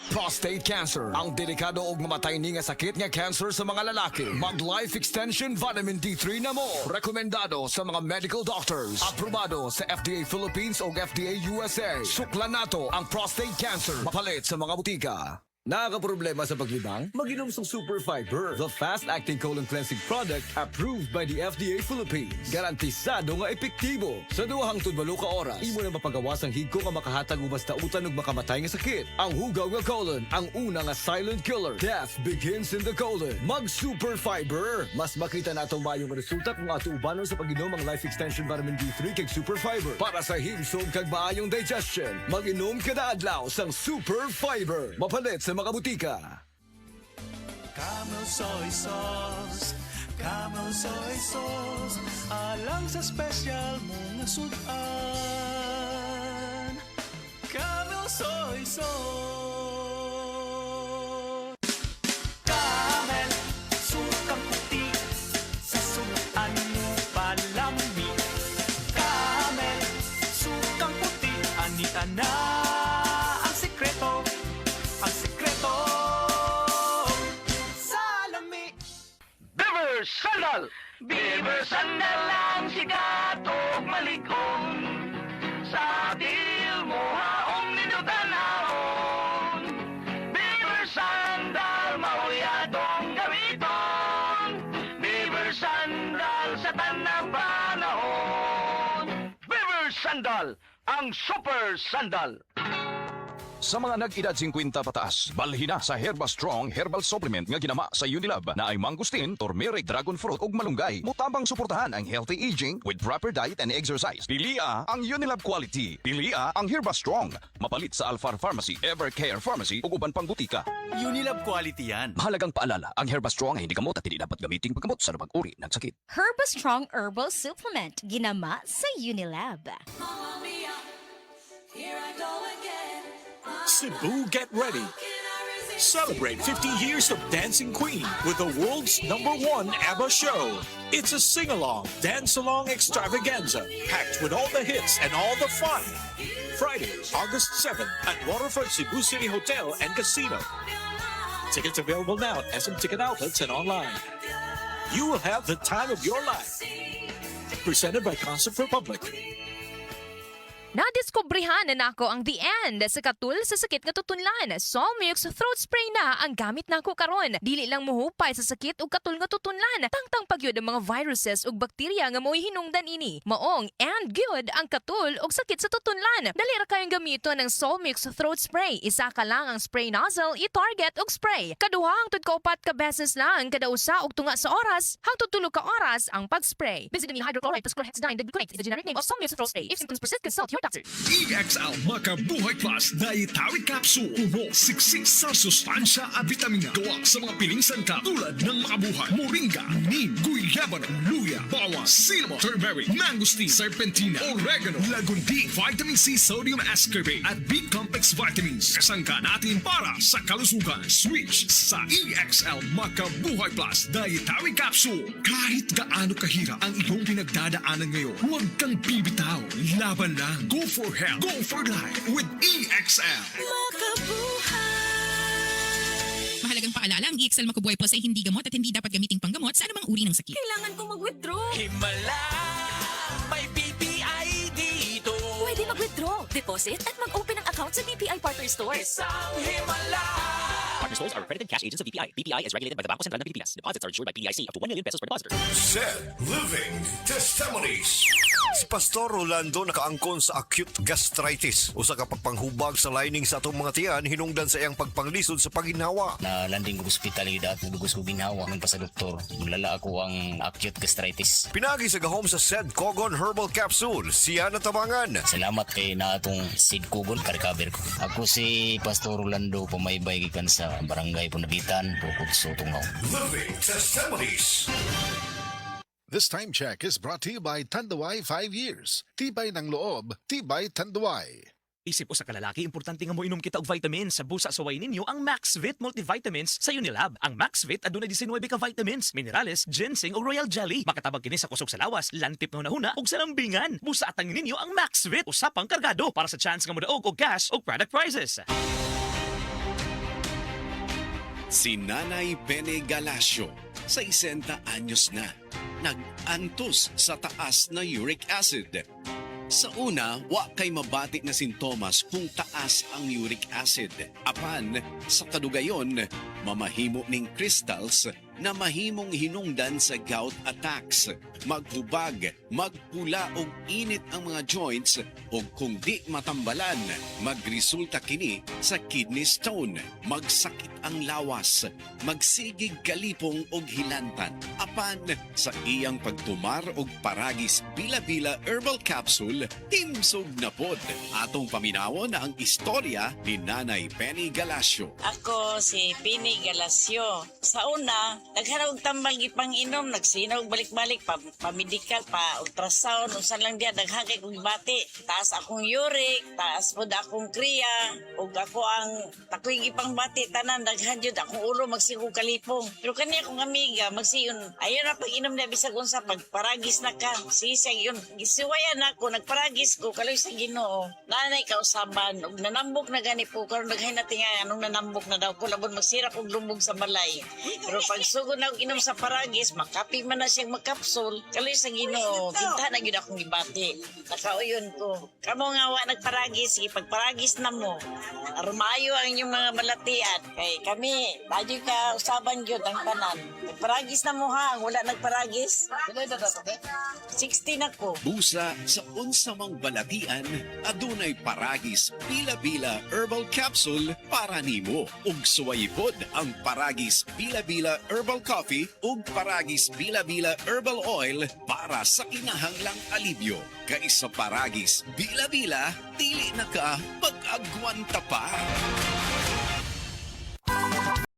prostate cancer. Ang delikado og mamatay ni nga sakit nga cancer sa mga lalaki. Mag life extension vitamin D3 na mo. Rekomendado sa mga medical doctors. Aprobado sa FDA Philippines o FDA USA. Suklan nato ang prostate cancer. Mapalit sa mga butika. Nakakaproblema sa paglibang? Mag-inom sa Super Fiber, the fast-acting colon cleansing product approved by the FDA Philippines. Garantisado nga epektibo. Sa duhang tudbalo ka oras, imo na mapagawas ang higko nga makahatag ubas tautan ug makamatay nga sakit. Ang hugaw nga colon, ang una nga silent killer. Death begins in the colon. Mag Super Fiber. Mas makita nato mayong resulta kung ato ubanon sa pag-inom ang Life Extension Vitamin D3 kag Super Fiber. Para sa himsog kag maayong digestion, mag-inom kada adlaw sang Super Fiber. Mapalit sa mga butika. Camel soy sauce, Camel soy sauce, alang sa special mong sudan. Camel soy sauce. Camel, sukang puti, sa sudan mo palami. Camel, sukang puti, anita na ang sekreto. Ang sekreto salami. Beaver Sandal! Beaver Sandal ang sikat o maligong. Sa dil mo haong ninutanahon. Beaver Sandal mauyadong gamiton. Beaver Sandal sa tanang panahon. Beaver Sandal, ang super sandal. Sa mga nag-edad 50 pataas, balhin na sa Herba Strong Herbal Supplement nga ginama sa Unilab na ay mangustin, turmeric, dragon fruit ug malunggay. Mutabang suportahan ang healthy aging with proper diet and exercise. Pilia ang Unilab quality. Pilia ang Herba Strong. Mapalit sa Alfar Pharmacy, Evercare Pharmacy ug uban pang butika. Unilab quality yan. Mahalagang paalala, ang Herba Strong ay hindi gamot at hindi dapat gamiting paggamot sa anumang uri ng sakit. Herba Strong Herbal Supplement, ginama sa Unilab. Cebu, get ready. Celebrate 50 years of Dancing Queen with the world's #1 ABBA show. It's a sing-along, dance-along extravaganza packed with all the hits and all the fun. Friday, August 7 at Waterfront Cebu City Hotel and Casino. Tickets available now at SM Ticket Outlets and online. You will have the time of your life. Presented by Concert Republic. Nadiskubrihan na nako ang the end sa katul sa sakit nga tutunlan. Solmux throat spray na ang gamit nako karon. Dili lang muhupay sa sakit ug katul nga tutunlan. Tangtang pagyud ang mga viruses ug bakterya nga mo'y hinungdan ini. Maong and good ang katul ug sakit sa tutunlan. Dali ra kayong gamiton ng Solmux throat spray. Isa ka lang ang spray nozzle, i-target ug spray. Kaduha hangtod kaupat ka beses lang kada usa og tunga sa oras. Hangtod tulo ka oras ang pag-spray. Benzidine hydrochloride plus chlorhexidine degluconate is the generic name of Solmux throat spray. If symptoms persist, consult your doctor. EXL Makabuhay Plus Dietary Capsule. Puno, siksik sa sustansya at vitamina. Gawa sa mga piling sangkap tulad ng makabuhay, moringa, neem, guyabano, luya, bawang, cinnamon, turmeric, mangosteen, serpentina, oregano, lagundi, vitamin C, sodium ascorbate at B-complex vitamins. Kasangka natin para sa kalusugan. Switch sa EXL Makabuhay Plus Dietary Capsule. Kahit gaano kahirap ang iyong pinagdadaanan ngayon, huwag kang bibitaw. Laban lang. Go for health. Go for life with EXL. Mahalagang paalala, ang EXL Makabuhay Plus ay hindi gamot at hindi dapat gamiting panggamot sa anumang uri ng sakit. Kailangan kong mag-withdraw. Himala, may BPI dito. Pwede mag-withdraw, deposit at mag-open ng account sa BPI Partner Stores. Isang himala. Partner stores are accredited cash agents of BPI. BPI is regulated by the Bangko Sentral ng Pilipinas. Deposits are insured by PDIC up to 1 million pesos per depositor. Said Living Testimonies. Si Pastor Rolando nakaangkon sa acute gastritis. Usa ka pagpanghubag sa lining sa atong mga tiyan hinungdan sa iyang pagpanglisod sa paginhawa. Na landing ko hospital at dugos ko ginhawa ng pa sa doktor. Mulala ako ang acute gastritis. Pinagi sa gahom sa Said Kogon Herbal Capsule. Siya natabangan. Salamat kay na atong Sid Kugon ka-recover ko. Ako si Pastor Rolando, pamaybay gikan sa Barangay Punabitan, Bukod sa Tungaw. Living Testimonies. This time check is brought to you by Tanduay 5 years. Tibay ng loob, tibay Tanduay. Isip ko sa kalalaki, importante nga mo inom kita og vitamins. Sa busa sa way ninyo ang Maxvit Multivitamins sa Unilab. Ang Maxvit aduna 19 ka vitamins, minerales, ginseng o royal jelly. Makatabang kini sa kusog sa lawas, lantip na hunahuna ug sa lambingan. Busa atang ninyo ang Maxvit, usapang kargado para sa chance nga modaog og cash og product prizes. Si Nanay Bene Galacio, 60 anyos na, nag-antos sa taas na uric acid. Sa una, wa kay mabati na sintomas kung taas ang uric acid. Apan, sa kadugayon, mamahimo ning crystals na mahimong hinungdan sa gout attacks. Maghubag, magpula og init ang mga joints o kung di matambalan, magresulta kini sa kidney stone, magsakit ang lawas, magsigig galipong og hilantan. Apan sa iyang pagtumar og paragis bila-bila herbal capsule, timsog na pod. Atong paminawon ang istorya ni Nanay Penny Galacio. Ako si Penny Galacio. Sa una, naghanap og tambal gipang inom, nagsinog balik-balik pa-medical, pa-ultrasound, usan lang diya, naghagay kong bati. Taas akong uric, taas po akong kriya, ug ako ang takoy gipang bati, tanan, daghan jud akong ulo, magsigong kalipong. Pero kaniya akong amiga, magsiyon, ayaw na pag-inom na bisag unsa, pagparagis na ka. Sisag yun, gisuwayan ako, nagparagis ko, kaloy sa Ginoo. Nanay kausaban, ug nanambok na gani po, karon daghay na tinga, anong nanambok na daw ko, labon magsirap og lumbog sa balay. Pero pag sugod na og inom sa paragis, makapi man na siyang makapsul, kaloy sa Ginoo, kinta na gyud akong gibati. Nakauyon ko. Kamo nga wa nagparagis, sige pagparagis na mo. Armayo ang inyong mga balatian. Kay kami, tayo ka usaban gyud ang tanan. Nagparagis na mo ha, wala nagparagis. 16 ako. Busa sa unsa mang balatian, adunay paragis bila-bila herbal capsule para nimo. Ug suwaypod ang paragis bila-bila herbal coffee ug paragis bila-bila herbal oil para sa kinahanglang alibyo. Kay sa paragis bila-bila, dili na ka mag-agwanta pa.